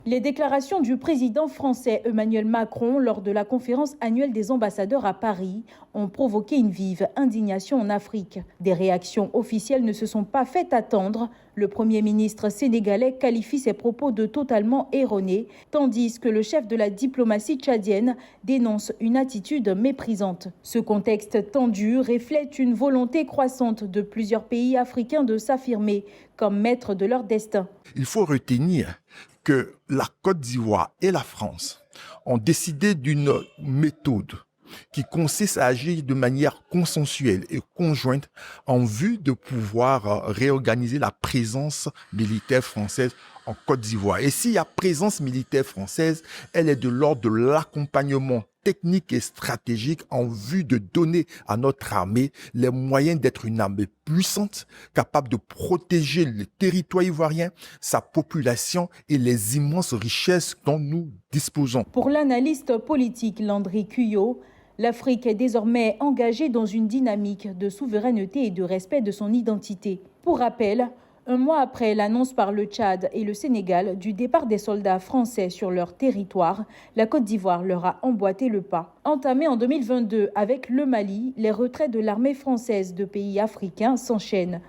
Les déclarations du président français Emmanuel Macron lors de la conférence annuelle des ambassadeurs à Paris ont provoqué une vive indignation en Afrique. Des réactions officielles ne se sont pas fait attendre. Le Premier ministre sénégalais qualifie ses propos de totalement erronés, tandis que le chef de la diplomatie tchadienne dénonce une attitude méprisante. Ce contexte tendu reflète une volonté croissante de plusieurs pays africains de s'affirmer comme maîtres de leur destin. Il faut retenir que la Côte d'Ivoire et la France ont décidé d'une méthode qui consiste à agir de manière consensuelle et conjointe en vue de pouvoir réorganiser la présence militaire française en Côte d'Ivoire. Et s'il y a présence militaire française, elle est de l'ordre de l'accompagnement technique et stratégique en vue de donner à notre armée les moyens d'être une armée puissante, capable de protéger le territoire ivoirien, sa population et les immenses richesses dont nous disposons. Pour l'analyste politique Landry Cuyot, l'Afrique est désormais engagée dans une dynamique de souveraineté et de respect de son identité. Pour rappel, un mois après l'annonce par le Tchad et le Sénégal du départ des soldats français sur leur territoire, la Côte d'Ivoire leur a emboîté le pas. Entamé en 2022 avec le Mali, les retraits de l'armée française de pays africains s'enchaînent.